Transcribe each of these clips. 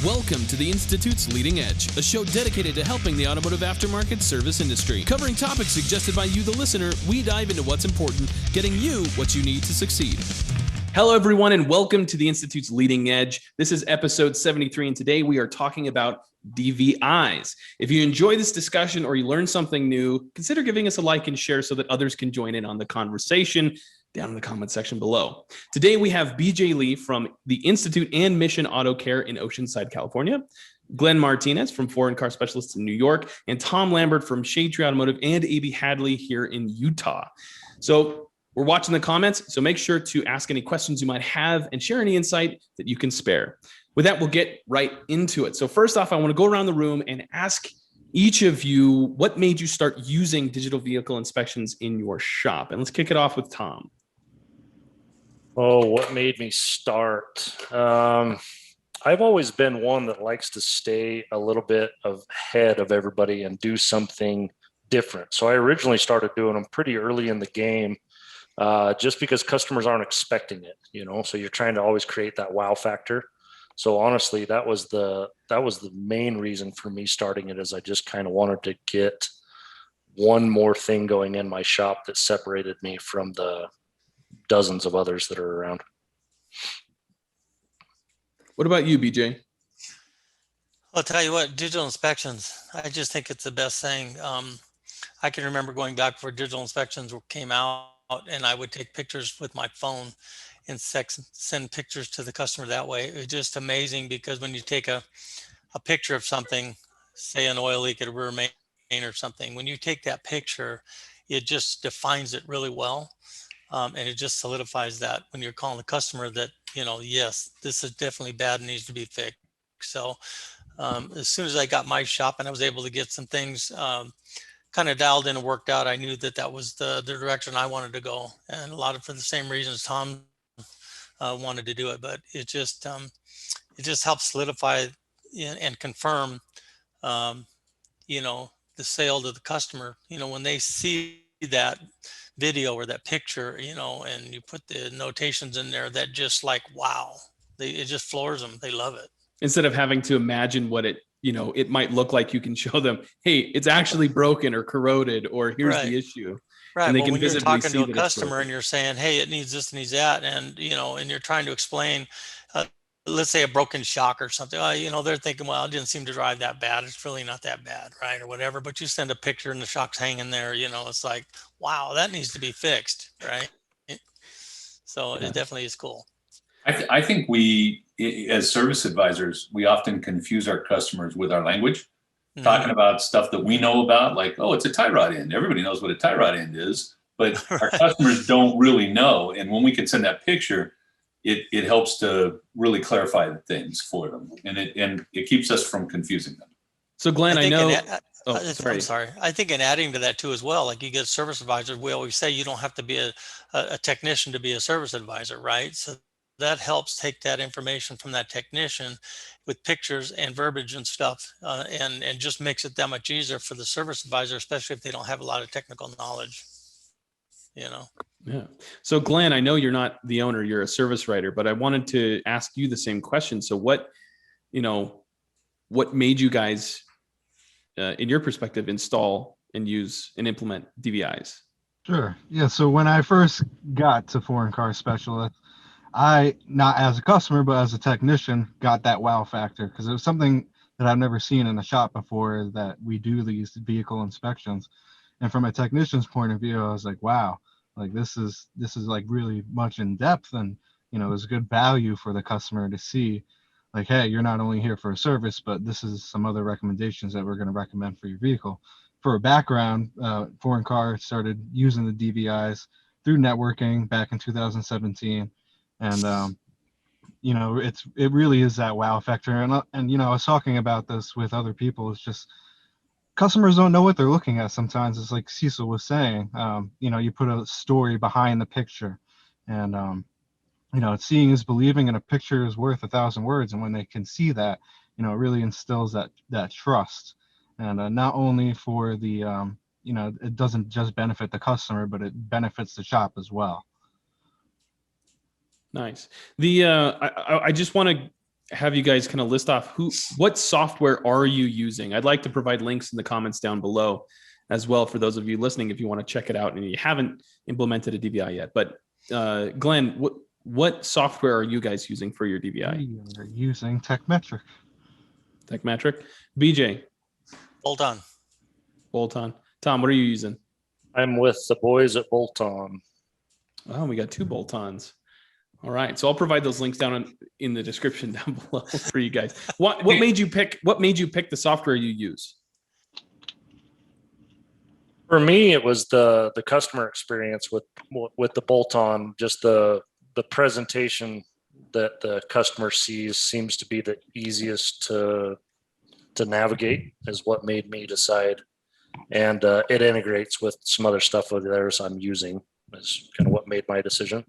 Welcome to the Institute's Leading Edge, a show dedicated to helping the automotive aftermarket service industry. Covering topics suggested by you, the listener, we dive into what's important, getting you what you need to succeed. Hello, everyone, and welcome to the Institute's Leading Edge. This is episode 73, and today we are talking about DVIs. If you enjoy this discussion or you learn something new, consider giving us a like and share so that others can join in on the conversation down in the comment section below. Today, we have BJ Lee from the Institute and Mission Auto Care in Oceanside, California, Glenn Martinez from Foreign Car Specialists in New York, and Tom Lambert from Shadetree Automotive and AB Hadley here in Utah. So we're watching the comments, so make sure to ask any questions you might have and share any insight that you can spare. With that, we'll get right into it. So first off, I want to go around the room and ask each of you what made you start using digital vehicle inspections in your shop. And let's kick it off with Tom. Oh, what made me start? I've always been one that likes to stay a little bit ahead of everybody and do something different. So I originally started doing them pretty early in the game, just because customers aren't expecting it, so you're trying to always create that wow factor. So honestly, that was the main reason for me starting it, is I just kind of wanted to get one more thing going in my shop that separated me from the dozens of others that are around. What about you, BJ? I'll tell you what, digital inspections, I just think it's the best thing. I can remember going back before digital inspections came out, and I would take pictures with my phone and send pictures to the customer that way. It was just amazing, because when you take a picture of something, say an oil leak at a rear main or something, when you take that picture, it just defines it really well. And it just solidifies that when you're calling the customer that, yes, this is definitely bad and needs to be fixed. So as soon as I got my shop and I was able to get some things kind of dialed in and worked out, I knew that was the direction I wanted to go. And a lot of for the same reasons Tom wanted to do it, but it just helps solidify and confirm, the sale to the customer. When they see that video or that picture, and you put the notations in there, that just like, wow, it just floors them. They love it. Instead of having to imagine what it might look like, you can show them, hey, it's actually broken or corroded, or here's the issue. Right. And they Well, can when you're visibly talking see to a customer and you're saying, hey, it needs this and needs that, and and you're trying to explain, let's say a broken shock or something, they're thinking, well, it didn't seem to drive that bad. It's really not that bad, right? Or whatever. But you send a picture and the shock's hanging there, it's like, wow, that needs to be fixed, right? So it definitely is cool. I think we, as service advisors, we often confuse our customers with our language, talking about stuff that we know about, like, oh, it's a tie rod end. Everybody knows what a tie rod end is, but our customers don't really know. And when we can send that picture, it helps to really clarify the things for them, and it keeps us from confusing them. So Glenn, I know. I'm sorry. I think in adding to that too as well, like you get service advisors, we always say you don't have to be a technician to be a service advisor, right? So that helps take that information from that technician with pictures and verbiage and stuff, and just makes it that much easier for the service advisor, especially if they don't have a lot of technical knowledge. Yeah. So Glenn, I know you're not the owner, you're a service writer, but I wanted to ask you the same question. So what made you guys, in your perspective, install and use and implement DVIs? Sure. Yeah. So when I first got to Foreign Car Specialists, I, not as a customer, but as a technician, got that wow factor, because it was something that I've never seen in a shop before, that we do these vehicle inspections. And from a technician's point of view, I was like, wow, like this is like really much in depth, and there's good value for the customer to see, like, hey, you're not only here for a service, but this is some other recommendations that we're going to recommend for your vehicle. For a background, Foreign Car started using the DVIs through networking back in 2017, and it really is that wow factor. And I was talking about this with other people. It's just customers don't know what they're looking at sometimes. It's like Cecil was saying, you put a story behind the picture, and seeing is believing, and a picture is worth 1,000 words. And when they can see that, it really instills that trust. And not only for the, it doesn't just benefit the customer, but it benefits the shop as well. Nice. I just want to have you guys kind of list off what software are you using? I'd like to provide links in the comments down below as well for those of you listening if you want to check it out and you haven't implemented a DVI yet. But Glenn, what software are you guys using for your DVI? We are using TechMetric. TechMetric. BJ. Bolt-on. Bolt-on. Tom, what are you using? I'm with the boys at Bolt-on. Oh, we got 2 bolt-ons. All right, so I'll provide those links down in the description down below for you guys. What made you pick the software you use? For me, it was the customer experience with the bolt-on. Just the presentation that the customer sees seems to be the easiest to navigate is what made me decide. And it integrates with some other stuff over there, so I'm using is kind of what made my decision.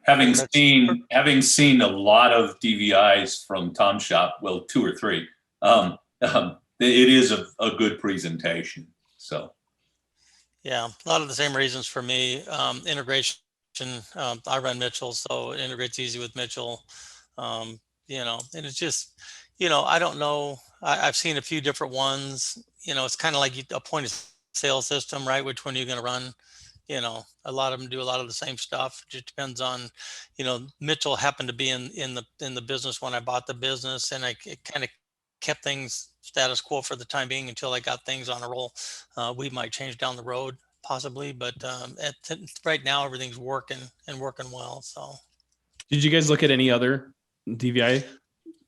Having seen a lot of DVIs from Tom's shop, well, 2 or 3, it is a good presentation. So, yeah, a lot of the same reasons for me. Integration. I run Mitchell, so it integrates easy with Mitchell. And it's just, I don't know. I've seen a few different ones. It's kind of like a point of sale system, right? Which one are you going to run? A lot of them do a lot of the same stuff. It just depends on, Mitchell happened to be in the business when I bought the business, and it kind of kept things status quo for the time being until I got things on a roll. We might change down the road possibly, but right now everything's working well. So, did you guys look at any other DVI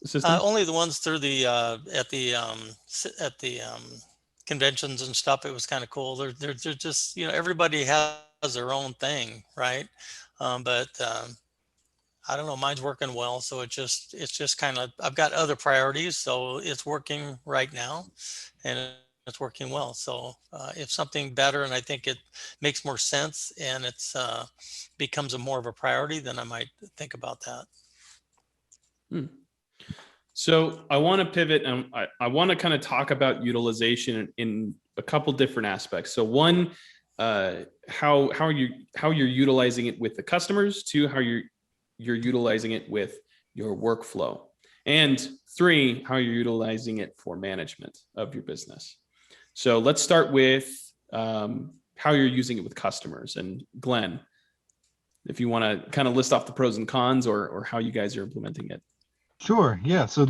systems? Only the ones through the at the conventions and stuff. It was kind of cool. They're just, everybody has their own thing, right? But I don't know, mine's working well. So it's just kind of, I've got other priorities, so it's working right now and it's working well. So if something better and I think it makes more sense and it's becomes more of a priority, then I might think about that. So I want to pivot and I want to kind of talk about utilization in a couple different aspects. So one, how you're utilizing it with the customers. 2, how you're utilizing it with your workflow. And 3, how you're utilizing it for management of your business. So let's start with how you're using it with customers. And Glenn, if you want to kind of list off the pros and cons or how you guys are implementing it. Sure. Yeah. So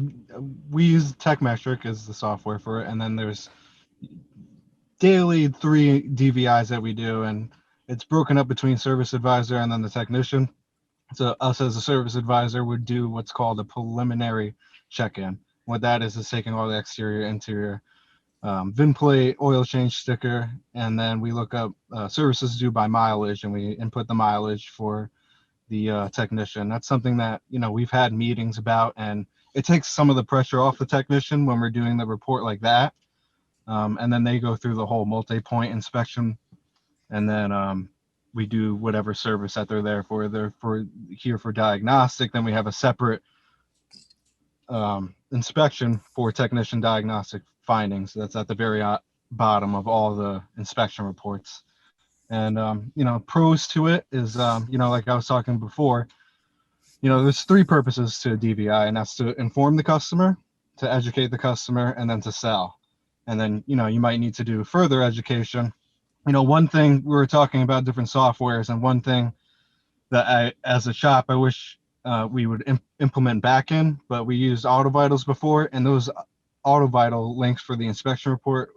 we use TechMetric as the software for it. And then there's daily 3 DVIs that we do. And it's broken up between service advisor and then the technician. So us as a service advisor would do what's called a preliminary check-in. What that is taking all the exterior, interior, VIN plate, oil change sticker, and then we look up services due by mileage and we input the mileage for the technician. That's something that, we've had meetings about, and it takes some of the pressure off the technician when we're doing the report like that. And then they go through the whole multi-point inspection, and then we do whatever service that they're there for. They're here for diagnostic. Then we have a separate inspection for technician diagnostic findings. That's at the very bottom of all the inspection reports. And, pros to it is, like I was talking before, there's 3 purposes to a DVI, and that's to inform the customer, to educate the customer, and then to sell. And then, you might need to do further education. One thing, we were talking about different softwares, and one thing that as a shop, I wish we would implement back in, but we used AutoVitals before, and those AutoVital links for the inspection report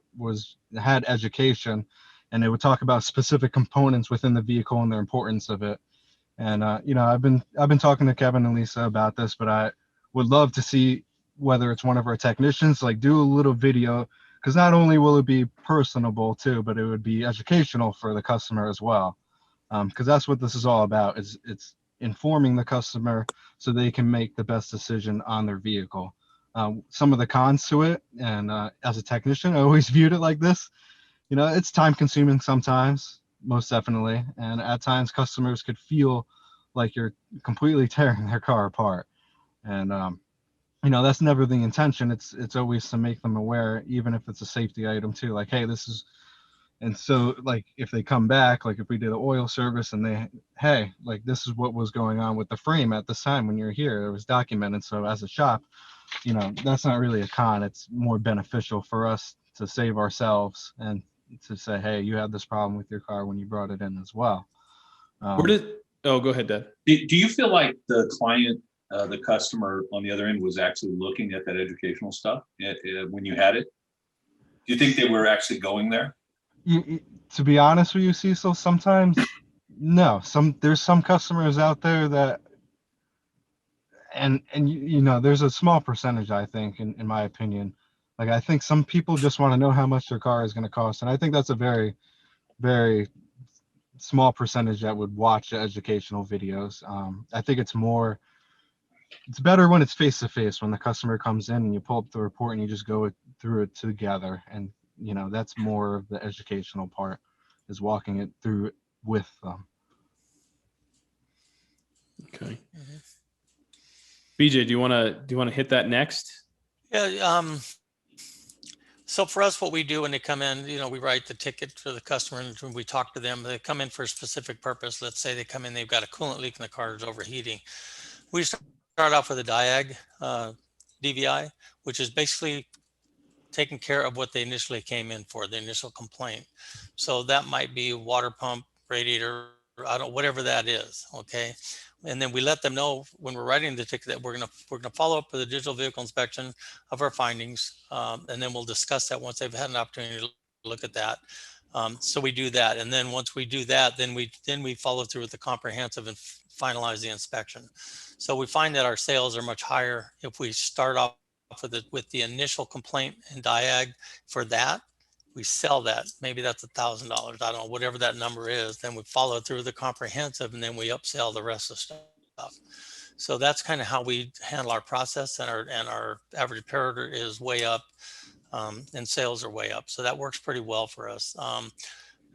had education, and it would talk about specific components within the vehicle and the importance of it. And I've been talking to Kevin and Lisa about this, but I would love to see whether it's one of our technicians, like do a little video, because not only will it be personable too, but it would be educational for the customer as well. Because that's what this is all about. It's informing the customer so they can make the best decision on their vehicle. Some of the cons to it, and as a technician, I always viewed it like this. It's time consuming sometimes, most definitely. And at times customers could feel like you're completely tearing their car apart. And, that's never the intention. It's always to make them aware, even if it's a safety item too. Like, hey, this is And so like if they come back, like if we did an oil service and they, hey, like this is what was going on with the frame at this time when you're here, it was documented. So as a shop, you know, that's not really a con. It's more beneficial for us to save ourselves and to say, hey, you had this problem with your car when you brought it in as well. Oh, go ahead, Dad. Do you feel like the client, the customer on the other end was actually looking at that educational stuff when you had it? Do you think they were actually going there? To be honest with you, Cecil, sometimes no. There's some customers out there that, and you know, there's a small percentage, I think, in my opinion. Like I think some people just want to know how much their car is going to cost, and I think that's a very, very small percentage that would watch the educational videos. I think it's better when it's face to face, when the customer comes in and you pull up the report and you just go through it together. And, you know, that's more of the educational part, is walking it through with them. Okay. BJ, do you want to hit that next? Yeah. So for us, what we do when they come in, you know, we write the ticket for the customer and we talk to them. They come in for a specific purpose. Let's say they come in, they've got a coolant leak and the car is overheating. We start off with a DIAG, DVI, which is basically taking care of what they initially came in for, the initial complaint. So that might be water pump, radiator, whatever that is. Okay. And then we let them know when we're writing the ticket that we're gonna follow up with a digital vehicle inspection of our findings, and then we'll discuss that once they've had an opportunity to look at that. So we do that, and then once we do that, then we follow through with the comprehensive and finalize the inspection. So we find that our sales are much higher if we start off with the initial complaint and DIAG for that. We sell that, maybe that's $1,000. I don't know, whatever that number is. Then we follow through the comprehensive, and then we upsell the rest of the stuff. So that's kind of how we handle our process, and our average repair order is way up, and sales are way up. So that works pretty well for us.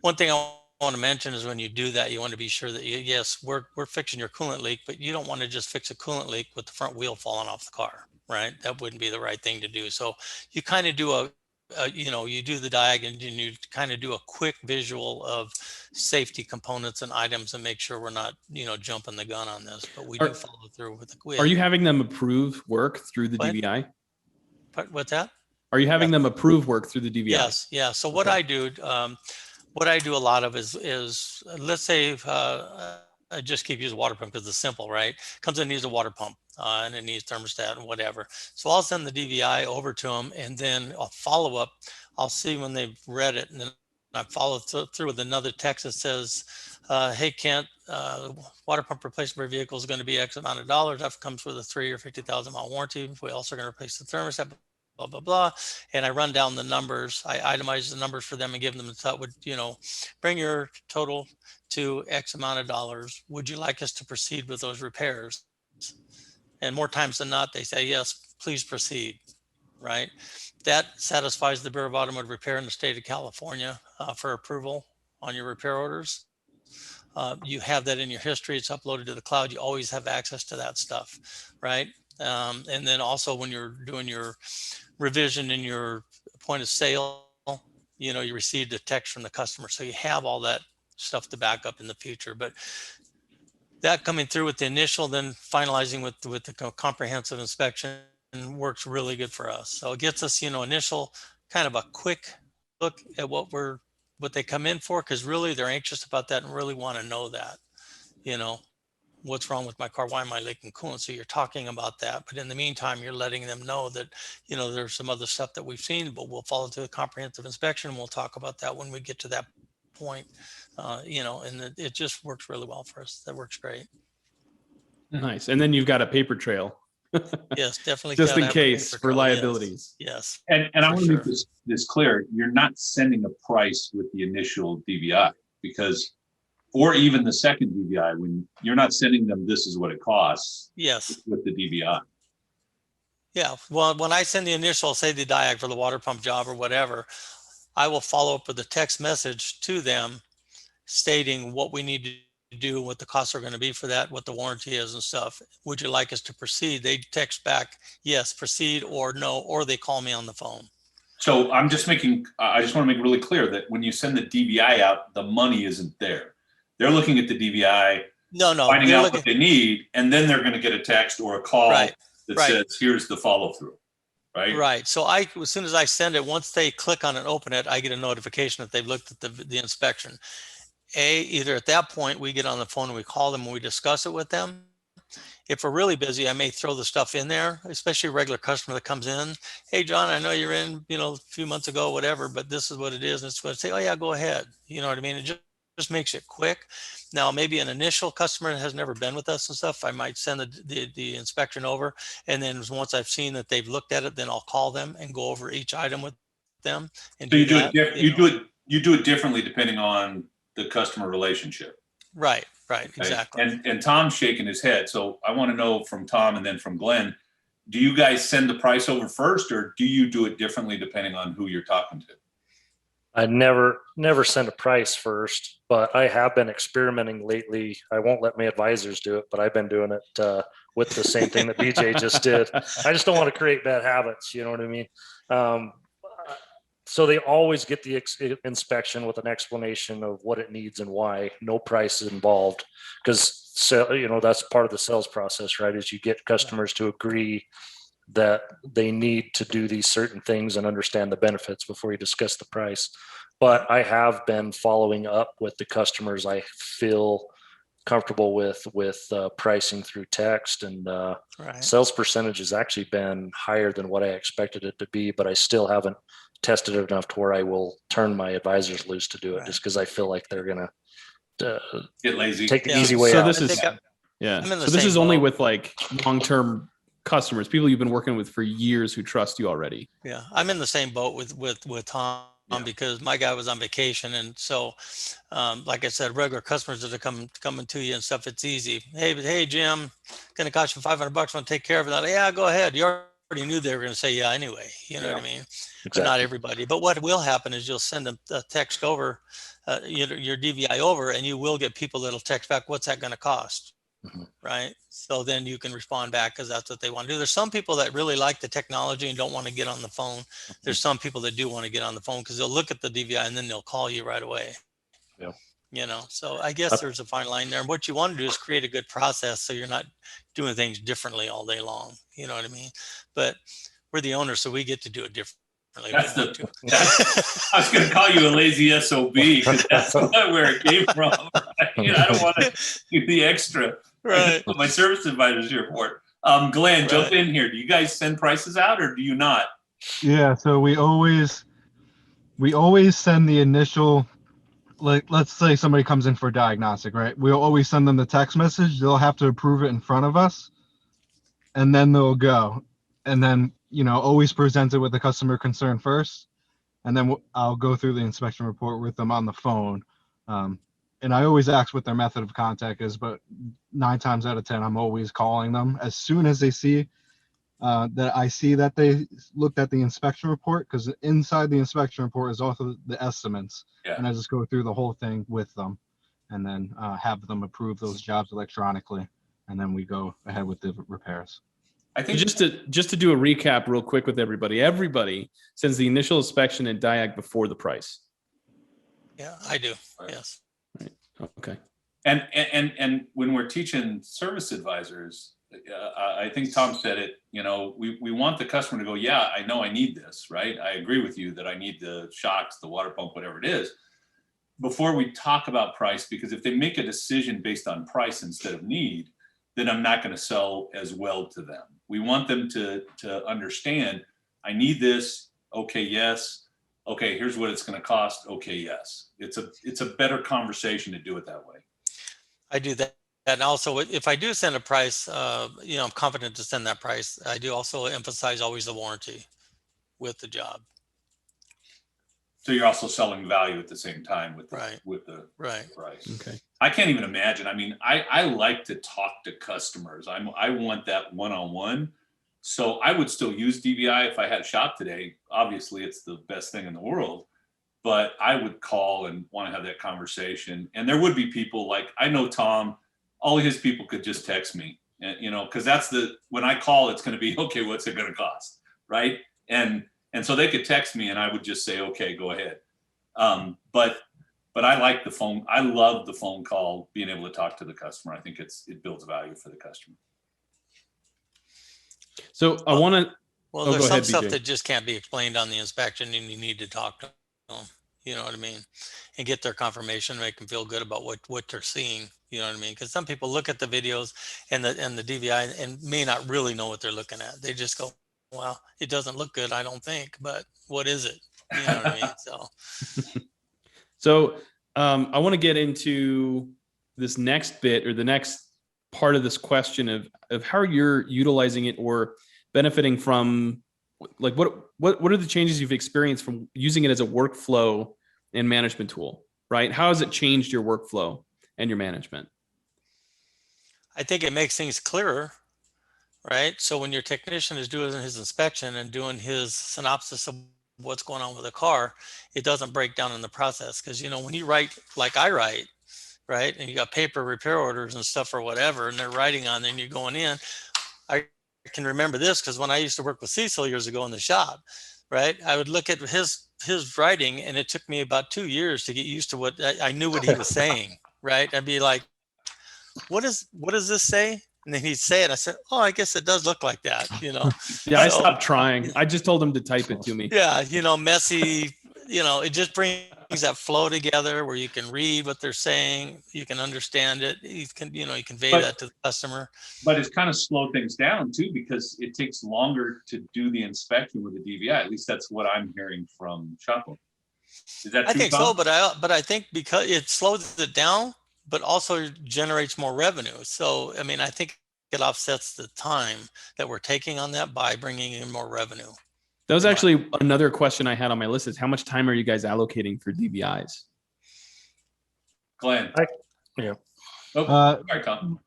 One thing I want to mention is when you do that, you want to be sure that yes, we're fixing your coolant leak, but you don't want to just fix a coolant leak with the front wheel falling off the car, right? That wouldn't be the right thing to do. So you kind of do you do the DIAG and you kind of do a quick visual of safety components and items and make sure we're not, jumping the gun on this, but we do follow through with the quick. Are you having them approve work through the DVI? What's that? Are you having them approve work through the DVI? Yes. Yeah. So what I do a lot of is let's say I just keep using water pump because it's simple, right? Comes in, needs a water pump and it needs thermostat and whatever. So I'll send the DVI over to them, and then I'll follow up. I'll see when they've read it, and then I follow through with another text that says, "Hey Kent, water pump replacement for vehicle is going to be X amount of dollars. That comes with a 3 or 50,000 mile warranty. We also going to replace the thermostat." Blah, blah, blah. And I run down the numbers. I itemize the numbers for them and give them the thought would, bring your total to X amount of dollars. Would you like us to proceed with those repairs? And more times than not, they say, yes, please proceed, right? That satisfies the Bureau of Automotive Repair in the state of California for approval on your repair orders. You have that in your history. It's uploaded to the cloud. You always have access to that stuff, right? And then also when you're doing your revision in your point of sale, you received a text from the customer. So you have all that stuff to back up in the future. But that coming through with the initial, then finalizing with the comprehensive inspection works really good for us. So it gets us, initial kind of a quick look at what they come in for, because really they're anxious about that and really want to know that, what's wrong with my car? Why am I leaking coolant? So you're talking about that. But in the meantime, you're letting them know that, there's some other stuff that we've seen, but we'll follow through the comprehensive inspection. We'll talk about that when we get to that point, and it just works really well for us. That works great. Nice. And then you've got a paper trail. Yes, definitely. Just in case for liabilities. Yes. And I want to make this clear. You're not sending a price with the initial DVI, or even the second DVI, when you're not sending them, this is what it costs. Yes. With the DVI. Yeah. Well, when I send the initial, say the DIAG for the water pump job or whatever, I will follow up with a text message to them stating what we need to do, what the costs are going to be for that, what the warranty is and stuff. Would you like us to proceed? They text back, yes, proceed, or no, or they call me on the phone. So I just want to make it really clear that when you send the DVI out, the money isn't there. They're looking at the DVI, finding out what they need, and then they're going to get a text or a call that says, here's the follow through. Right. So as soon as I send it, once they click on it and open it, I get a notification that they've looked at the inspection. Either at that point we get on the phone and we call them and we discuss it with them. If we're really busy, I may throw the stuff in there, especially a regular customer that comes in. Hey, John, I know you're in, a few months ago, whatever, but this is what it is. And it's what I say, oh yeah, go ahead. You know what I mean? It just makes it quick. Now, maybe an initial customer that has never been with us and stuff, I might send the inspection over. And then once I've seen that they've looked at it, then I'll call them and go over each item with them. And so you do it differently depending on the customer relationship. Right, exactly. And Tom's shaking his head. So I want to know from Tom and then from Glenn, do you guys send the price over first, or do you do it differently depending on who you're talking to? I never send a price first, but I have been experimenting lately. I won't let my advisors do it, but I've been doing it with the same thing that BJ just did. I just don't want to create bad habits. You know what I mean? So they always get the inspection with an explanation of what it needs and why. No price is involved, because that's part of the sales process, right? Is you get customers to agree that they need to do these certain things and understand the benefits before you discuss the price. But I have been following up with the customers I feel comfortable with pricing through text, and sales percentage has actually been higher than what I expected it to be, but I still haven't tested it enough to where I will turn my advisors loose to do it, just because I feel like they're going to get lazy, take the easy way out. So this is only with like long-term customers, people you've been working with for years who trust you already. Yeah, I'm in the same boat with Tom, because my guy was on vacation, and so like I said, regular customers that are coming to you and stuff, it's easy. Hey Jim, gonna cost you $500. Want to take care of it? Yeah, go ahead. You already knew they were going to say yeah anyway. You know what I mean? Exactly. But not everybody. But what will happen is you'll send a text over, your DVI over, and you will get people that'll text back, what's that going to cost? Mm-hmm. Right? So then you can respond back, because that's what they want to do. There's some people that really like the technology and don't want to get on the phone. There's some people that do want to get on the phone, because they'll look at the DVI and then they'll call you right away. Yeah. So I guess there's a fine line there. And what you want to do is create a good process, so you're not doing things differently all day long. You know what I mean? But we're the owners, so we get to do it differently. I was going to call you a lazy SOB, because that's where it came from. Right? I don't want to do the extra. Right. My service advisor's here for it. Glenn, jump in here. Do you guys send prices out, or do you not? Yeah. So we always send the initial, like, let's say somebody comes in for a diagnostic, right? We'll always send them the text message. They'll have to approve it in front of us, and then they'll go. And then, always present it with the customer concern first. And then I'll go through the inspection report with them on the phone. And I always ask what their method of contact is, but 9 times out of 10, I'm always calling them as soon as they see that I see that they looked at the inspection report, because inside the inspection report is also the estimates. Yeah. And I just go through the whole thing with them, and then have them approve those jobs electronically. And then we go ahead with the repairs. I think just to do a recap real quick with everybody sends the initial inspection and diag before the price. Yeah, I do. Yes. Right. Okay. And when we're teaching service advisors, I think Tom said it, we want the customer to go, yeah, I know I need this, right? I agree with you that I need the shocks, the water pump, whatever it is, before we talk about price, because if they make a decision based on price instead of need, then I'm not going to sell as well to them. We want them to understand, I need this. Okay, yes. Okay, here's what it's going to cost. Okay, yes. It's a better conversation to do it that way. I do that. And also, if I do send a price, I'm confident to send that price. I do also emphasize always the warranty with the job. So you're also selling value at the same time with the price. Okay. I can't even imagine. I mean, I like to talk to customers. I want that one-on-one. So I would still use DVI if I had a shop today. Obviously, it's the best thing in the world. But I would call and want to have that conversation. And there would be people like, I know Tom, all of his people could just text me, because that's when I call, it's going to be, okay, what's it going to cost? Right. And And so they could text me and I would just say, okay, go ahead. But I like the phone. I love the phone call, being able to talk to the customer. I think it builds value for the customer. So I want to. Well, Oh, there's go some ahead, stuff BJ. that just can't be explained on the inspection, and you need to talk to them. You know what I mean? And get their confirmation, make them feel good about what they're seeing. You know what I mean? Because some people look at the videos and the DVI and may not really know what they're looking at. They just go, "Well, it doesn't look good, I don't think, but what is it?" You know what I mean? So I want to get into this next bit, or the next part of this question of how you're utilizing it or benefiting from, like, what are the changes you've experienced from using it as a workflow and management tool, right? How has it changed your workflow and your management? I think it makes things clearer, right? So when your technician is doing his inspection and doing his synopsis of what's going on with the car, it doesn't break down in the process. Because, you know, when you write like I write, right, and you got paper repair orders and stuff or whatever, and they're writing on there and you're going in, I can remember this because when I used to work with Cecil years ago in the shop, right, I would look at his writing, and it took me about 2 years to get used to what I knew what he was saying, right? I'd be like, what does this say? And then he'd say it. I said, oh, I guess it does look like that, you know? Yeah, I stopped trying. I just told him to type it to me. Yeah, you know, messy, you know, it just brings that flow together where you can read what they're saying, you can understand it, you can, you know, you convey that to the customer. But it's kind of slowed things down too, because it takes longer to do the inspection with the DVI. At least that's what I'm hearing from shop owners. Is that true, I think Tom? so, but I think because it slows it down, but also generates more revenue. So, I mean, I think it offsets the time that we're taking on that by bringing in more revenue. That was actually another question I had on my list, is how much time are you guys allocating for DVIs? Glenn. Yeah. Oh, sorry, Tom.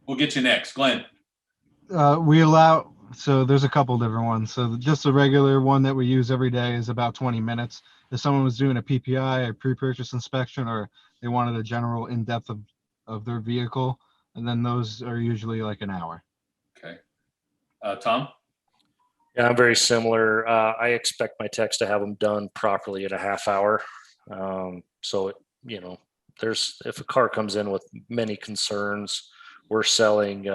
We'll get you next. Glenn. We allow, so there's a couple different ones. So just the regular one that we use every day is about 20 minutes. If someone was doing a PPI, a pre-purchase inspection, or they wanted a general in-depth of their vehicle, and then those are usually like an hour. Okay. Tom? Yeah, I'm very similar. I expect my techs to have them done properly in a half hour. So, you know, if a car comes in with many concerns, we're selling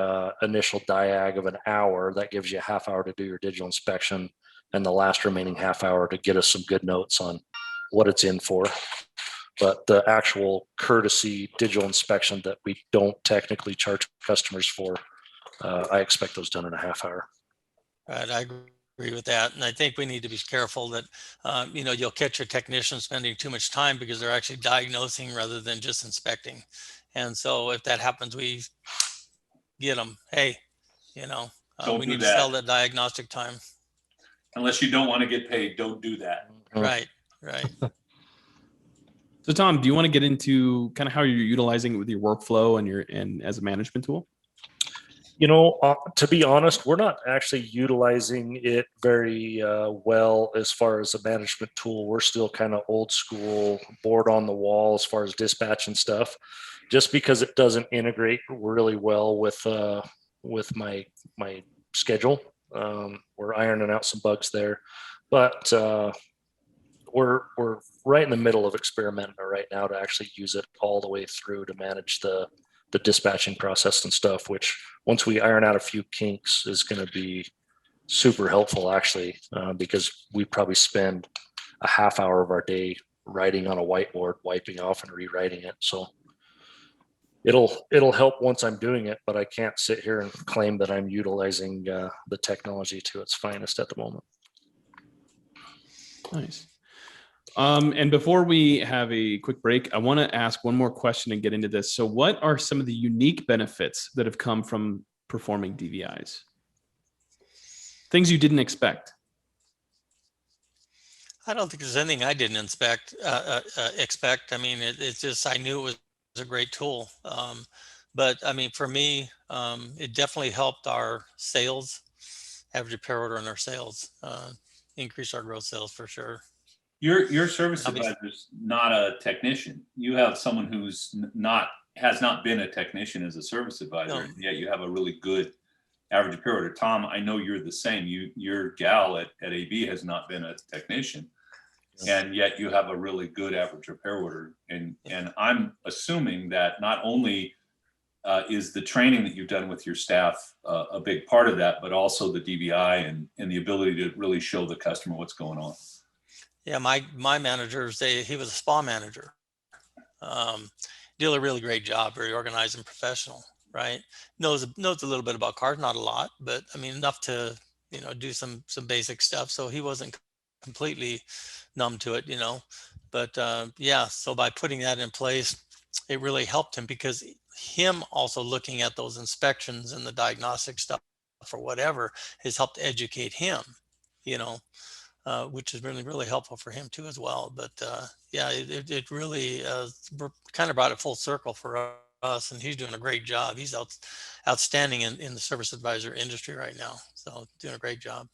initial diag of an hour. That gives you a half hour to do your digital inspection, and the last remaining half hour to get us some good notes on what it's in for. But the actual courtesy digital inspection that we don't technically charge customers for, I expect those done in a half hour. Right, I agree with that. And I think we need to be careful that, you know, you'll catch your technician spending too much time because they're actually diagnosing rather than just inspecting. And so if that happens, we get them, hey, you know, we need to sell that diagnostic time. Unless you don't want to get paid, don't do that. Right, right. So Tom, do you want to get into kind of how you're utilizing it with your workflow and as a management tool? You know, to be honest, we're not actually utilizing it very well as far as a management tool. We're still kind of old school, board on the wall as far as dispatch and stuff, just because it doesn't integrate really well with my schedule. We're ironing out some bugs there, but we're right in the middle of experimenting right now to actually use it all the way through to manage the dispatching process and stuff, which once we iron out a few kinks is going to be super helpful actually, because we probably spend a half hour of our day writing on a whiteboard, wiping off and rewriting it. So it'll help once I'm doing it, but I can't sit here and claim that I'm utilizing the technology to its finest at the moment. Nice. And before we have a quick break, I want to ask one more question and get into this. So what are some of the unique benefits that have come from performing DVIs? Things you didn't expect? I don't think there's anything I didn't expect. I mean, it's just, I knew it was a great tool. But I mean, for me, it definitely helped our sales, average repair order in our sales, increase our gross sales for sure. Your service advisor is not a technician. You have someone who's has not been a technician as a service advisor, and yet you have a really good average repair order. Tom, I know you're the same. Your gal at AB has not been a technician, and yet you have a really good average repair order. And I'm assuming that not only is the training that you've done with your staff a big part of that, but also the DVI and the ability to really show the customer what's going on. Yeah, my managers, he was a spa manager. Did a really great job, very organized and professional, right? Knows a little bit about cars, not a lot, but I mean enough to, do some basic stuff. So he wasn't completely numb to it, but yeah, so by putting that in place, it really helped him, because him also looking at those inspections and the diagnostic stuff or whatever has helped educate him, which is really, really helpful for him too as well. But yeah, it really kind of brought it full circle for us, and he's doing a great job. He's outstanding in the service advisor industry right now. So doing a great job.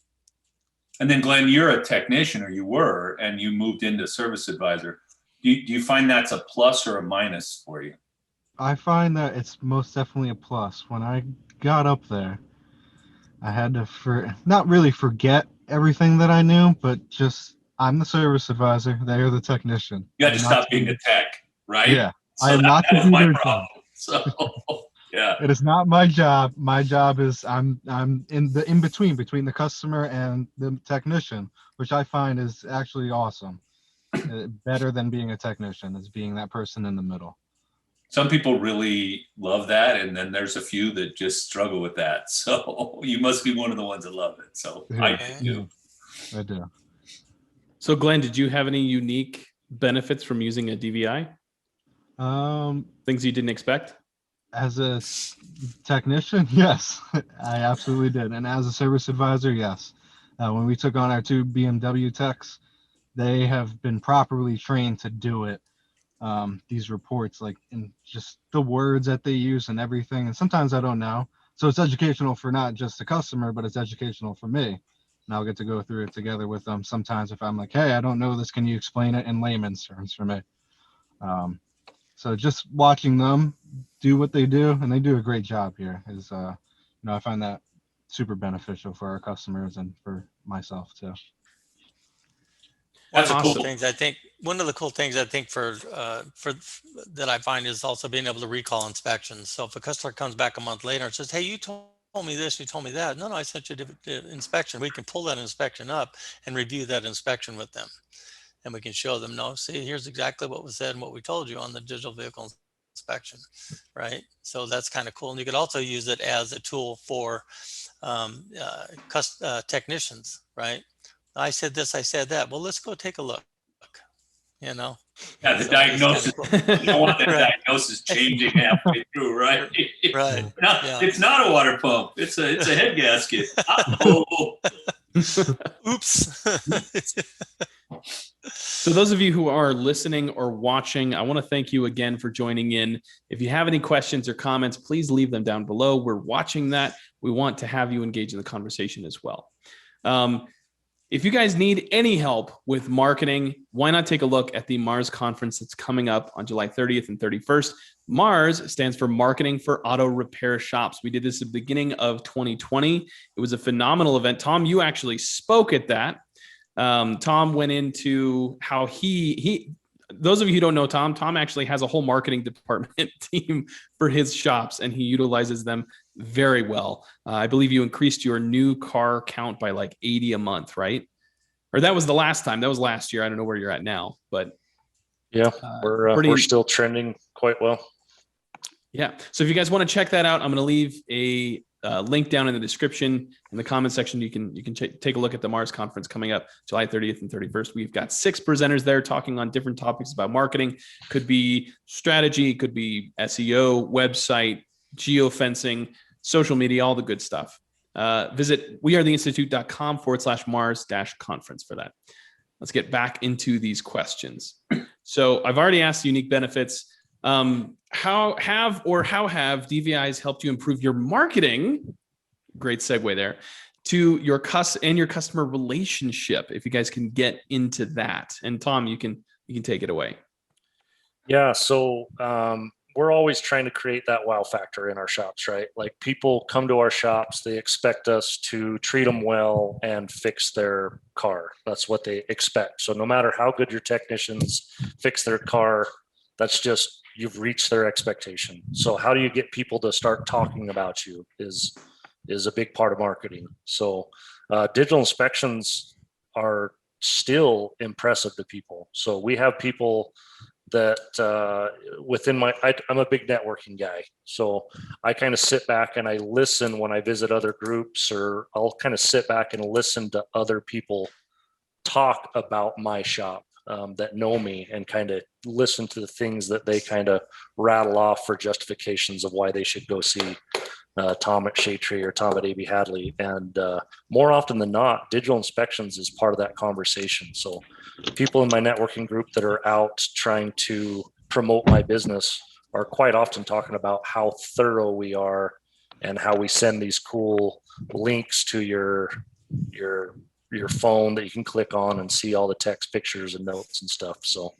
And then Glenn, you're a technician, or you were, and you moved into service advisor. Do you find that's a plus or a minus for you? I find that it's most definitely a plus. When I got up there, I had to not really forget everything that I knew, but just, I'm the service advisor, they're the technician. You had to stop being a tech, right? Yeah. So I am not that was my their problem. job. So yeah. It is not my job. My job is I'm in between the customer and the technician, which I find is actually awesome. Better than being a technician is being that person in the middle. Some people really love that, and then there's a few that just struggle with that. So you must be one of the ones that love it. So Yeah. I do. I do. So Glenn, did you have any unique benefits from using a DVI? Things you didn't expect? As a technician, yes, I absolutely did. And as a service advisor, yes. When we took on our 2 BMW techs, they have been properly trained to do it. These reports, like, in just the words that they use and everything. And sometimes I don't know. So it's educational for not just the customer, but it's educational for me. And I'll get to go through it together with them. Sometimes if I'm like, hey, I don't know this, can you explain it in layman's terms for me? So just watching them do what they do, and they do a great job here, is, I find that super beneficial for our customers and for myself too. That's One of the cool. cool things I think for that I find is also being able to recall inspections. So if a customer comes back a month later and says, "Hey, you told me this, you told me that." No, I sent you the inspection. We can pull that inspection up and review that inspection with them, and we can show them, no, see, here's exactly what was said and what we told you on the digital vehicle inspection, right? So that's kind of cool. And you could also use it as a tool for technicians, right? I said this, I said that. Well, let's go take a look. Yeah, the So diagnosis. it's kind of cool. You don't want that Right. diagnosis changing halfway through, right? Right. No, Yeah. it's not a water pump. It's a head gasket. Uh-oh. Oops. So those of you who are listening or watching, I want to thank you again for joining in. If you have any questions or comments, please leave them down below. We're watching that. We want to have you engage in the conversation as well. If you guys need any help with marketing, why not take a look at the MARS conference that's coming up on July 30th and 31st. MARS stands for Marketing for Auto Repair Shops. We did this at the beginning of 2020. It was a phenomenal event. Tom, you actually spoke at that. Tom went into how those of you who don't know Tom actually has a whole marketing department team for his shops, and he utilizes them very well. I believe you increased your new car count by like 80 a month, right? Or that was the last time. That was last year. I don't know where you're at now, but yeah, we're still trending quite well. Yeah. So if you guys want to check that out, I'm going to leave a link down in the description in the comment section. You can take a look at the MARS conference coming up July 30th and 31st. We've got 6 presenters there talking on different topics about marketing. Could be strategy, could be SEO, website, geofencing, social media, all the good stuff. Visit wearetheinstitute.com/MARS-conference for that. Let's get back into these questions. So I've already asked unique benefits. How have DVIs helped you improve your marketing? Great segue there to your customer relationship. If you guys can get into that, and Tom, you can take it away. Yeah. So we're always trying to create that wow factor in our shops, right? Like people come to our shops, they expect us to treat them well and fix their car. That's what they expect. So no matter how good your technicians fix their car, that's just, you've reached their expectation. So how do you get people to start talking about you is a big part of marketing. So digital inspections are still impressive to people. So we have people that within I'm a big networking guy. So I kind of sit back and I listen when I visit other groups, or I'll kind of sit back and listen to other people talk about my shop that know me, and kind of listen to the things that they kind of rattle off for justifications of why they should go see Tom at Shadetree or Tom at AB Hadley. And more often than not, digital inspections is part of that conversation. So people in my networking group that are out trying to promote my business are quite often talking about how thorough we are and how we send these cool links to your phone that you can click on and see all the text, pictures, and notes and stuff. So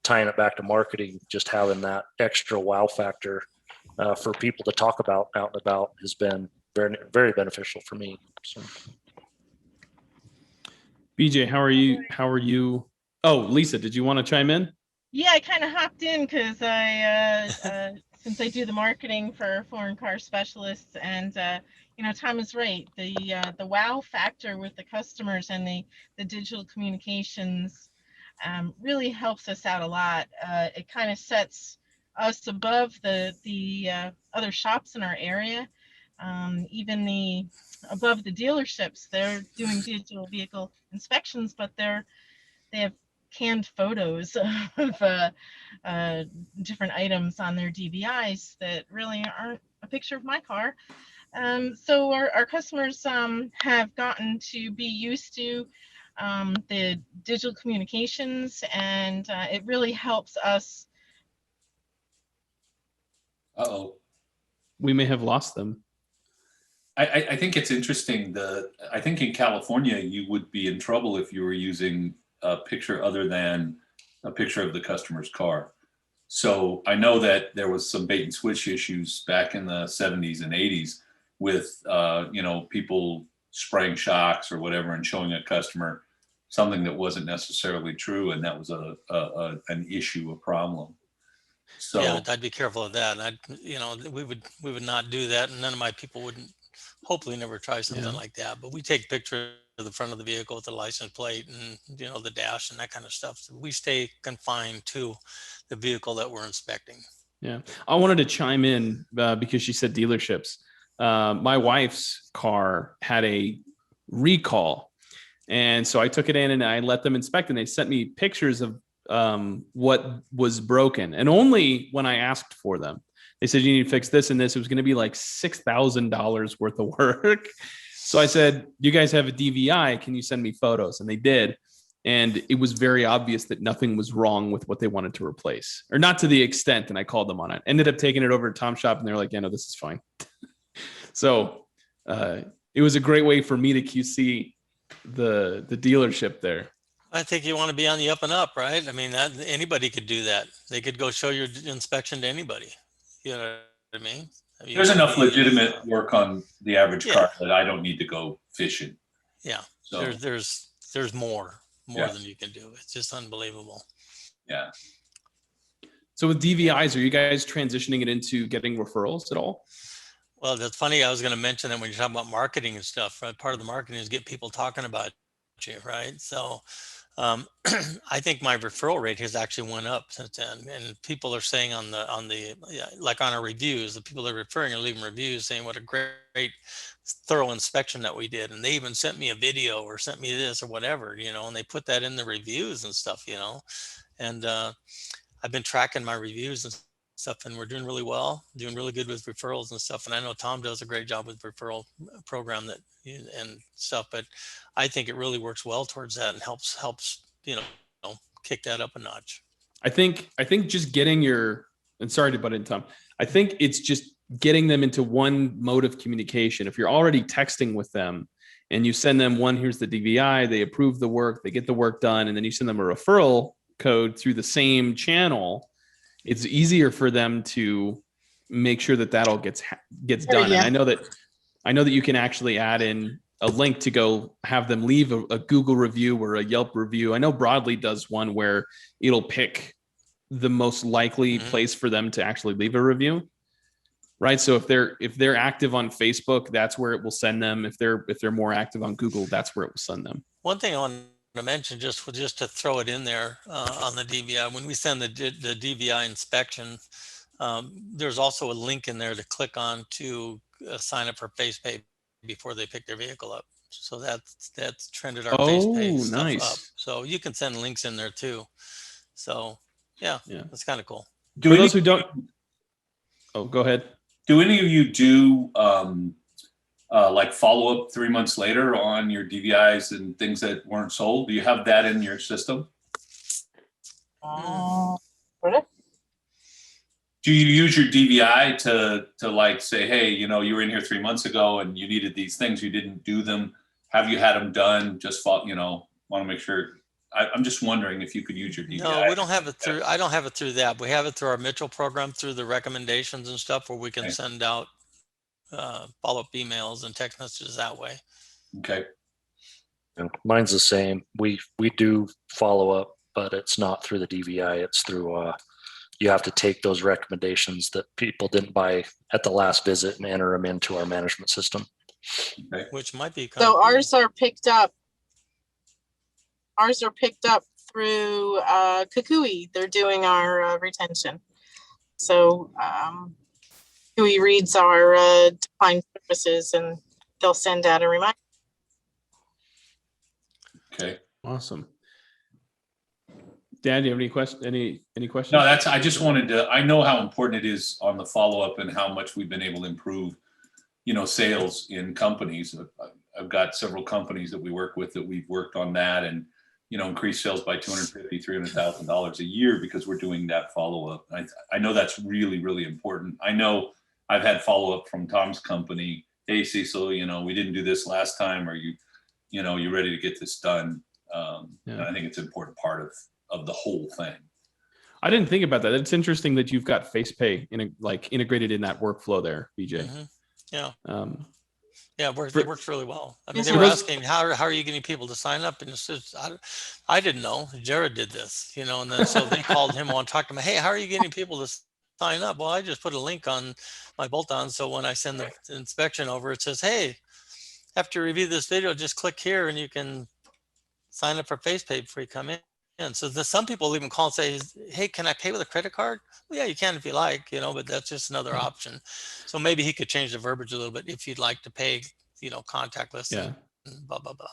tying it back to marketing, just having that extra wow factor for people to talk about out and about has been very, very beneficial for me. So. BJ, how are you? Oh, Lisa, did you want to chime in? Yeah, I kind of hopped in because I, since I do the marketing for foreign car specialists, and Tom is right. The wow factor with the customers and the digital communications really helps us out a lot. It kind of sets us above the other shops in our area. Even above the dealerships, they're doing digital vehicle inspections, but they have canned photos of different items on their DVIs that really aren't a picture of my car. So our customers have gotten to be used to the digital communications, and it really helps us. Uh-oh. We may have lost them. I think it's interesting. I think in California, you would be in trouble if you were using a picture other than a picture of the customer's car. So I know that there was some bait and switch issues back in the 70s and 80s with, people spraying shocks or whatever and showing a customer something that wasn't necessarily true. And that was an issue, a problem. So yeah, I'd be careful of that. And we would not do that. And none of my people wouldn't hopefully never try something like that. But we take pictures of the front of the vehicle with the license plate and, the dash and that kind of stuff. So we stay confined to the vehicle that we're inspecting. Yeah. I wanted to chime in because she said dealerships. My wife's car had a recall. And so I took it in and I let them inspect, and they sent me pictures of what was broken. And only when I asked for them, they said, you need to fix this and this. It was going to be like $6,000 worth of work. So I said, you guys have a DVI. Can you send me photos? And they did. And it was very obvious that nothing was wrong with what they wanted to replace, or not to the extent. And I called them on it. Ended up taking it over to Tom's shop, and they're like, yeah, no, this is fine. So it was a great way for me to QC the dealership there. I think you want to be on the up and up, right? I mean, anybody could do that. They could go show your inspection to anybody. You know what I mean? There's enough legitimate work on the average car that I don't need to go fishing. Yeah. So there's more than you can do. It's just unbelievable. Yeah. So with DVIs, are you guys transitioning it into getting referrals at all? Well, that's funny. I was going to mention that when you're talking about marketing and stuff, right? Part of the marketing is get people talking about you, right? So I think my referral rate has actually went up since then, and people are saying on our reviews, the people that are referring are leaving reviews saying what a great thorough inspection that we did, and they even sent me a video or sent me this or whatever, and they put that in the reviews and stuff, and I've been tracking my reviews and stuff, and we're doing really well, doing really good with referrals and stuff. And I know Tom does a great job with referral program and stuff, but I think it really works well towards that and helps kick that up a notch. I think just getting and sorry to butt in, Tom, I think it's just getting them into one mode of communication. If you're already texting with them and you send them here's the DVI, they approve the work, they get the work done, and then you send them a referral code through the same channel, it's easier for them to make sure that all gets done. Yeah. And I know that you can actually add in a link to go have them leave a Google review or a Yelp review. I know Broadly does one where it'll pick the most likely place for them to actually leave a review. Right. So if they're active on Facebook, that's where it will send them. If they're more active on Google, that's where it will send them. One thing I want to mention, just to throw it in there on the DVI, when we send the DVI inspection, there's also a link in there to click on to sign up for FacePay before they pick their vehicle up. So that's trended our FacePay stuff up. So you can send links in there too. So yeah. That's kind of cool. For those who don't, go ahead. Do any of you do like follow up 3 months later on your DVIs and things that weren't sold? Do you have that in your system? Do you use your DVI to like say, hey, you were in here 3 months ago and you needed these things, you didn't do them. Have you had them done? Just want to make sure. I'm just wondering if you could use your DVI. No, we don't have it through. I don't have it through that. We have it through our Mitchell program, through the recommendations and stuff, where we can send out follow-up emails and text messages that way. Okay. Mine's the same. We do follow up, but it's not through the DVI. It's through you have to take those recommendations that people didn't buy at the last visit and enter them into our management system. Okay. Which might be so ours are picked up. Ours are picked up through Kukui. They're doing our retention. So Kukui reads our declined services and they'll send out a reminder. Okay. Awesome. Dan, do you have any questions? Any questions? No, I just wanted to, I know how important it is on the follow-up and how much we've been able to improve, sales in companies. I've got several companies that we work with that we've worked on that and, increase sales by $250,000, $300,000 a year because we're doing that follow-up. I know that's really, really important. I know I've had follow-up from Tom's company. Hey, Cecil, we didn't do this last time. Are you ready to get this done? And I think it's an important part of the whole thing. I didn't think about that. It's interesting that you've got FacePay integrated in that workflow there, BJ. Mm-hmm. Yeah. It works really well. I mean, Yes, they were asking, how are you getting people to sign up? And it's just, I didn't know. Jared did this, and then so they called him on, talked to him. Hey, how are you getting people to sign up? Well, I just put a link on my bolt-on. So when I send the inspection over, it says, hey, after you review this video, just click here and you can sign up for FacePay before you come in. And so some people even call and say, hey, can I pay with a credit card? Well, yeah, you can if you like, but that's just another option. So maybe he could change the verbiage a little bit if you'd like to pay, contactless. Yeah. And blah, blah, blah.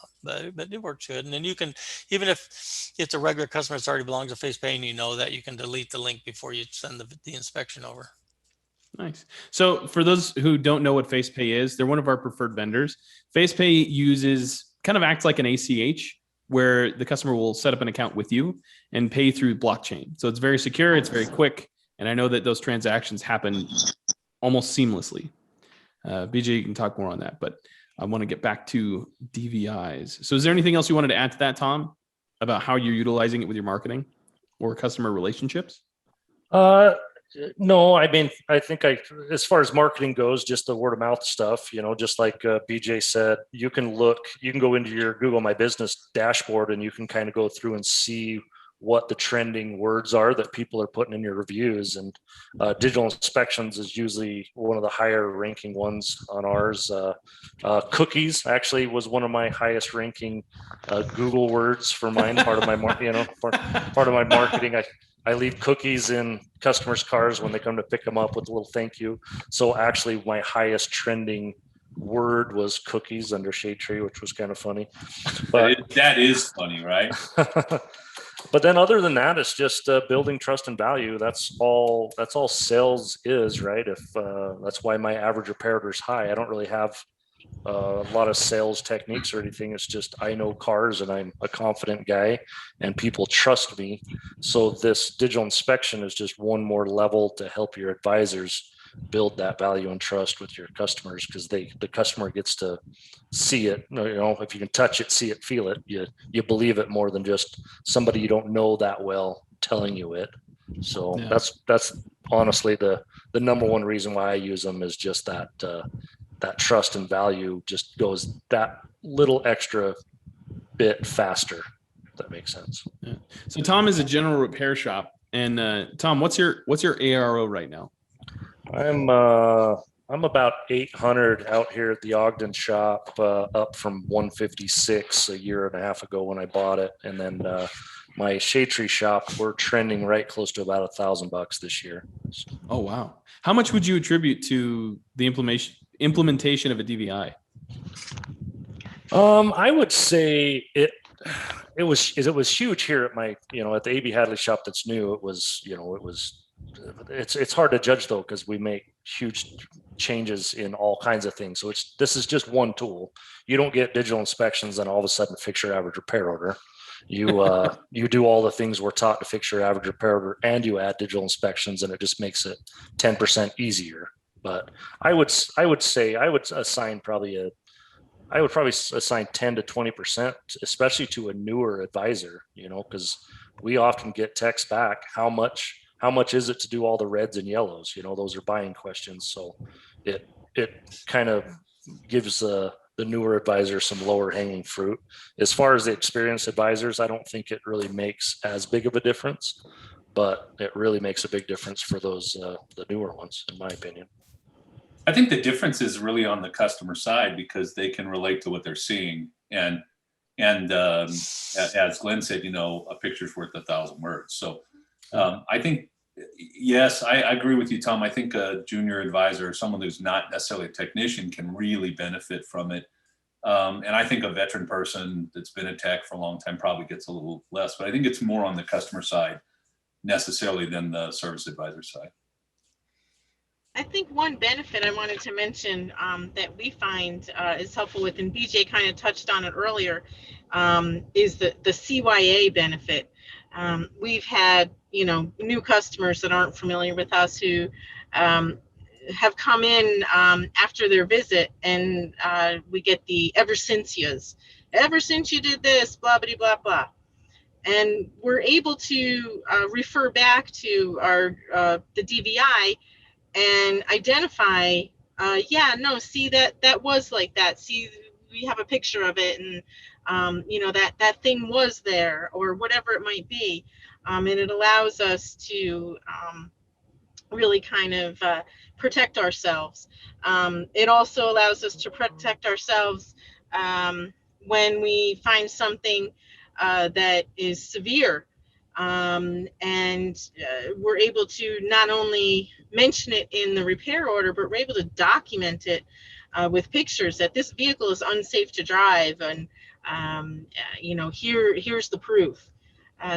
But it works good. And then you can, even if it's a regular customer that already belongs to FacePay and that, you can delete the link before you send the inspection over. Nice. So for those who don't know what FacePay is, they're one of our preferred vendors. FacePay kind of acts like an ACH, where the customer will set up an account with you and pay through blockchain. So it's very secure, it's very quick. And I know that those transactions happen almost seamlessly. BJ, you can talk more on that, but I want to get back to DVIs. So is there anything else you wanted to add to that, Tom, about how you're utilizing it with your marketing or customer relationships? No, I mean, I think as far as marketing goes, just the word of mouth stuff, just like BJ said, you can go into your Google My Business dashboard and you can kind of go through and see what the trending words are that people are putting in your reviews. And digital inspections is usually one of the higher ranking ones on ours. Cookies actually was one of my highest ranking Google words for mine. Part of my part of my marketing. I leave cookies in customers' cars when they come to pick them up with a little thank you. So actually my highest trending word was cookies under Shadetree, which was kind of funny. But that is funny, right? But then other than that, it's just building trust and value. That's all sales is, right? If that's why my average repair order is high. I don't really have a lot of sales techniques or anything. It's just I know cars and I'm a confident guy and people trust me. So this digital inspection is just one more level to help your advisors build that value and trust with your customers, because the customer gets to see it. If you can touch it, see it, feel it, you believe it more than just somebody you don't know that well telling you it. So Yeah. that's honestly the number one reason why I use them, is just that that trust and value just goes that little extra bit faster. If that makes sense. Yeah. So Tom is a general repair shop, and Tom, what's your ARO right now? I'm about 800 out here at the Ogden shop, up from 156 a year and a half ago when I bought it, and then my Shadetree shop, we're trending right close to about $1,000 this year. So. Oh wow! How much would you attribute to the implementation of a DVI? I would say it was huge here at my, at the AB Hadley shop that's new. It's hard to judge though, because we make huge changes in all kinds of things. So this is just one tool. You don't get digital inspections and all of a sudden fix your average repair order. You do all the things we're taught to fix your average repair order, and you add digital inspections, and it just makes it 10% easier. But I would assign probably 10 to 20%, especially to a newer advisor, because we often get texts back, how much is it to do all the reds and yellows? Those are buying questions. So it kind of gives the newer advisor some lower hanging fruit. As far as the experienced advisors, I don't think it really makes as big of a difference, but it really makes a big difference for those, the newer ones, in my opinion. I think the difference is really on the customer side, because they can relate to what they're seeing. And as Glenn said, a picture's worth 1,000 words. So I think, yes, I agree with you, Tom. I think a junior advisor, someone who's not necessarily a technician, can really benefit from it. And I think a veteran person that's been a tech for a long time probably gets a little less, but I think it's more on the customer side necessarily than the service advisor side. I think one benefit I wanted to mention that we find is helpful with, and BJ kind of touched on it earlier, is the CYA benefit. We've had, new customers that aren't familiar with us who have come in after their visit, and we get the ever since you did this, blah, blah, blah, blah. And we're able to refer back to our the DVI and identify, see that was like that. See, we have a picture of it, and that thing was there, or whatever it might be, and it allows us to really kind of protect ourselves. It also allows us to protect ourselves when we find something that is severe. And we're able to not only mention it in the repair order, but we're able to document it with pictures that this vehicle is unsafe to drive, and here's the proof.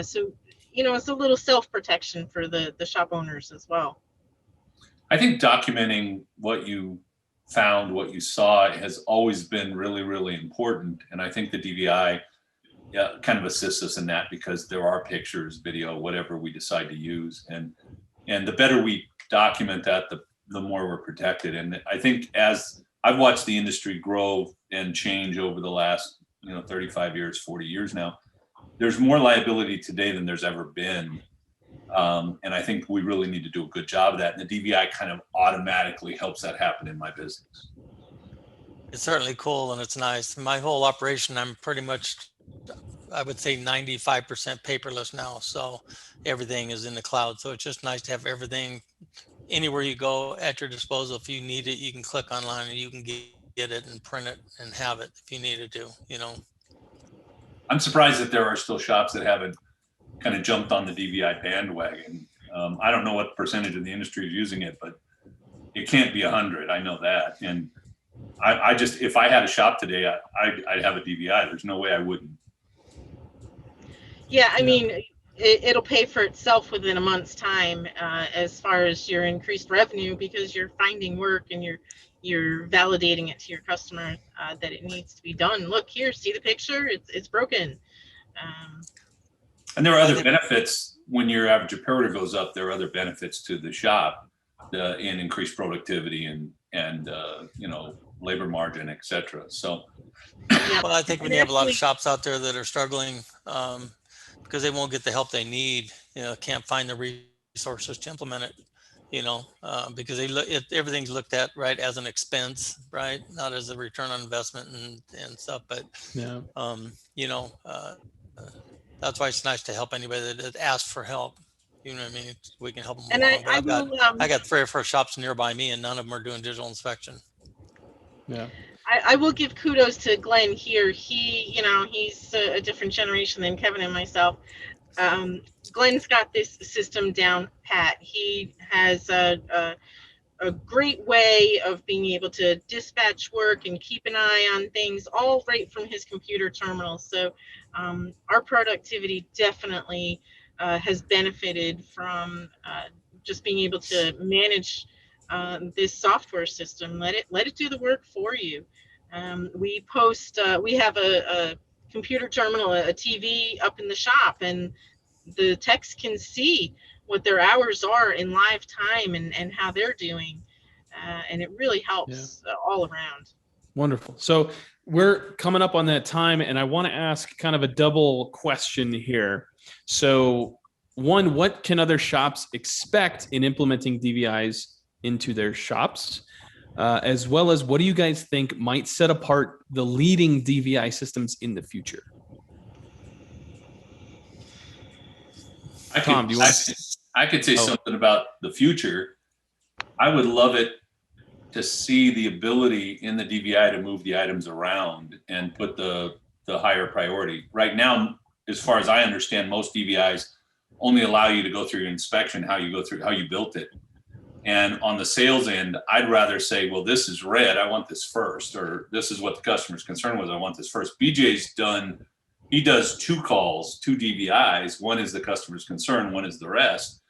So it's a little self-protection for the shop owners as well. I think documenting what you found, what you saw, has always been really, really important. And I think the DVI kind of assists us in that, because there are pictures, video, whatever we decide to use. And the better we document that, the more we're protected. And I think as I've watched the industry grow and change over the last, 35 years, 40 years now, there's more liability today than there's ever been. And I think we really need to do a good job of that. And the DVI kind of automatically helps that happen in my business. It's certainly cool, and it's nice. My whole operation, I'm pretty much, I would say 95% paperless now. So everything is in the cloud. So it's just nice to have everything anywhere you go at your disposal. If you need it, you can click online and you can get it and print it and have it if you needed to, I'm surprised that there are still shops that haven't kind of jumped on the DVI bandwagon. I don't know what percentage of the industry is using it, but it can't be 100. I know that. And I just, if I had a shop today, I'd have a DVI. There's no way I wouldn't. Yeah, I mean, it'll pay for itself within a month's time as far as your increased revenue, because you're finding work and you're validating it to your customer that it needs to be done. Look here, see the picture? It's broken. And there are other benefits when your average repair order goes up. There are other benefits to the shop in increased productivity and labor margin, et cetera. So, well, I think when you have a lot of shops out there that are struggling because they won't get the help they need, can't find the resources to implement it, because everything's looked at right as an expense, right? Not as a return on investment and stuff. But, Yeah. that's why it's nice to help anybody that asks for help. You know what I mean? We can help them And along. I But will, I got 3 or 4 shops nearby me, and none of them are doing digital inspection. Yeah. I will give kudos to Glenn here. He's a different generation than Kevin and myself. Glenn's got this system down pat. He has a great way of being able to dispatch work and keep an eye on things all right from his computer terminal. So our productivity definitely has benefited from just being able to manage this software system. Let it do the work for you. We have a computer terminal, a TV up in the shop, and the techs can see what their hours are in live time and how they're doing. And it really helps all around. Wonderful. So we're coming up on that time, and I want to ask kind of a double question here. So one, what can other shops expect in implementing DVIs into their shops? As well as what do you guys think might set apart the leading DVI systems in the future? Tom, do you want to? I could say something about the future. I would love it to see the ability in the DVI to move the items around and put the higher priority. Right now, as far as I understand, most DVIs only allow you to go through your inspection, how you built it. And on the sales end, I'd rather say, well, this is red, I want this first, or this is what the customer's concern was, I want this first. He does 2 calls, 2 DVIs. One is the customer's concern, one is the rest.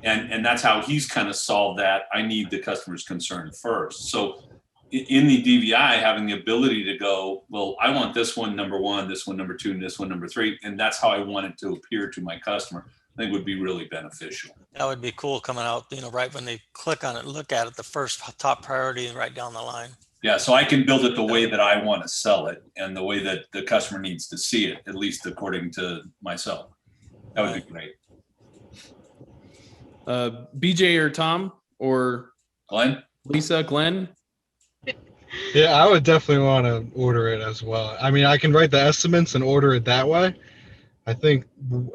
And that's how he's kind of solved that. I need the customer's concern first. So in the DVI, having the ability to go, well, I want this one number 1, this one number 2, and this one number 3. And that's how I want it to appear to my customer. I think would be really beneficial. That would be cool coming out, right when they click on it, look at it, the first top priority right down the line. Yeah, so I can build it the way that I want to sell it and the way that the customer needs to see it, at least according to myself. That would be great. BJ or Tom or Glenn? Lisa, Glenn? Yeah, I would definitely want to order it as well. I mean, I can write the estimates and order it that way. I think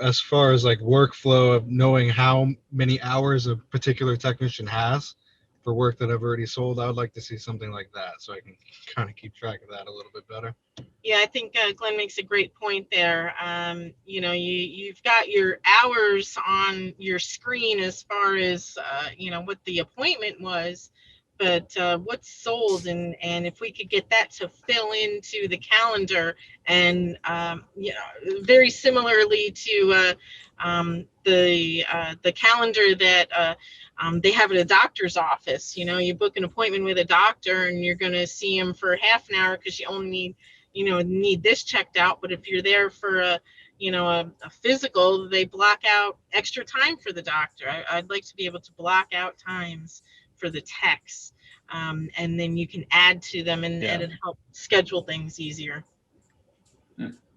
as far as like workflow of knowing how many hours a particular technician has for work that I've already sold, I would like to see something like that so I can kind of keep track of that a little bit better. Yeah, I think Glenn makes a great point there. You've got your hours on your screen as far as, what the appointment was, but what's sold, and if we could get that to fill into the calendar, and very similarly to the calendar that they have at a doctor's office. You book an appointment with a doctor and you're going to see him for half an hour because you only need this checked out. But if you're there for a physical, they block out extra time for the doctor. I'd like to be able to block out times for the techs, and then you can add to them and help schedule things easier.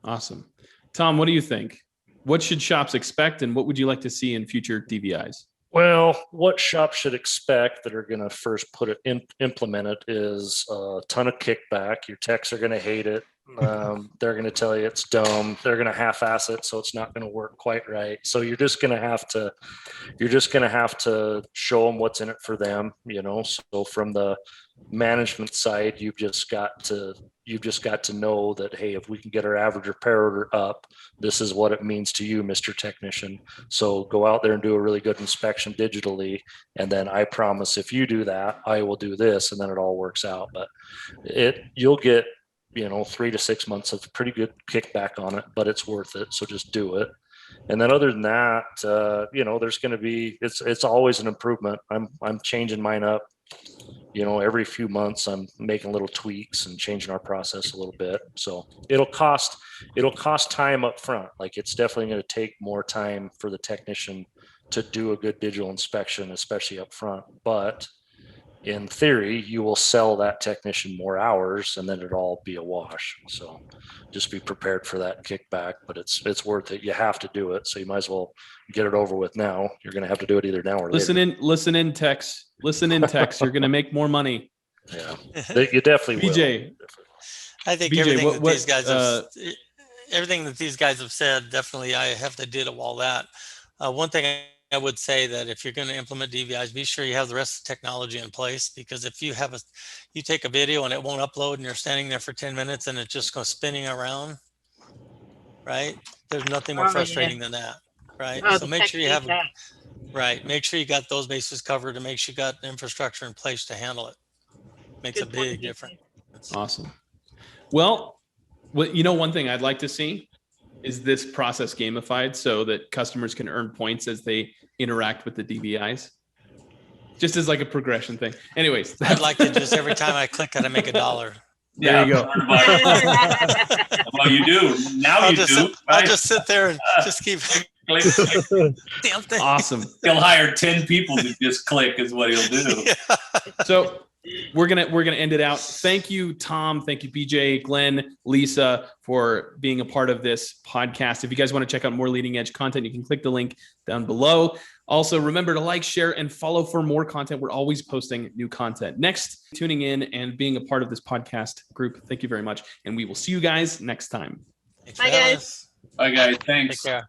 Awesome. Tom, what do you think? What should shops expect, and what would you like to see in future DVIs? Well, what shops should expect that are going to first implement it is a ton of kickback. Your techs are going to hate it. They're going to tell you it's dumb. They're going to half-ass it, so it's not going to work quite right. So you're just going to have to show them what's in it for them. So from the management side, you've just got to know that, hey, if we can get our average repair order up, this is what it means to you, Mr. Technician. So go out there and do a really good inspection digitally, and then I promise if you do that, I will do this, and then it all works out. But you'll get 3 to 6 months of pretty good kickback on it, but it's worth it. So just do it. And then other than that, there's going to be, it's always an improvement. I'm changing mine up. Every few months I'm making little tweaks and changing our process a little bit. So it'll cost time up front. Like, it's definitely going to take more time for the technician to do a good digital inspection, especially up front. But in theory, you will sell that technician more hours and then it'll all be a wash. So just be prepared for that kickback, but it's worth it. You have to do it. So you might as well get it over with now. You're going to have to do it either now or Listen later. in, Tex. Listen in, Tex. You're going to make more money. Yeah, you definitely BJ. will. I think BJ, everything that these guys have said, definitely I have to ditto all that. One thing I would say that if you're going to implement DVIs, be sure you have the rest of the technology in place, because if you take a video and it won't upload and you're standing there for 10 minutes and it just goes spinning around, right? There's nothing more frustrating than that, right? So make sure you have, make sure you got those bases covered and make sure you got the infrastructure in place to handle it. Makes a big difference. Awesome. Well, one thing I'd like to see is this process gamified so that customers can earn points as they interact with the DVIs, just as like a progression thing. Anyways, I'd like to just every time I click it, I make $1. There you go. Well, you do now. I'll just sit there and just keep. Damn thing. Awesome. He'll hire 10 people to just click is what he'll do. Yeah. So we're gonna end it out. Thank you, Tom. Thank you, BJ, Glenn, Lisa, for being a part of this podcast. If you guys want to check out more leading edge content, you can click the link down below. Also, remember to like, share, and follow for more content. We're always posting new content. Next, tuning in and being a part of this podcast group. Thank you very much. And we will see you guys next time. Bye, guys. Bye, guys. Thanks. Take care.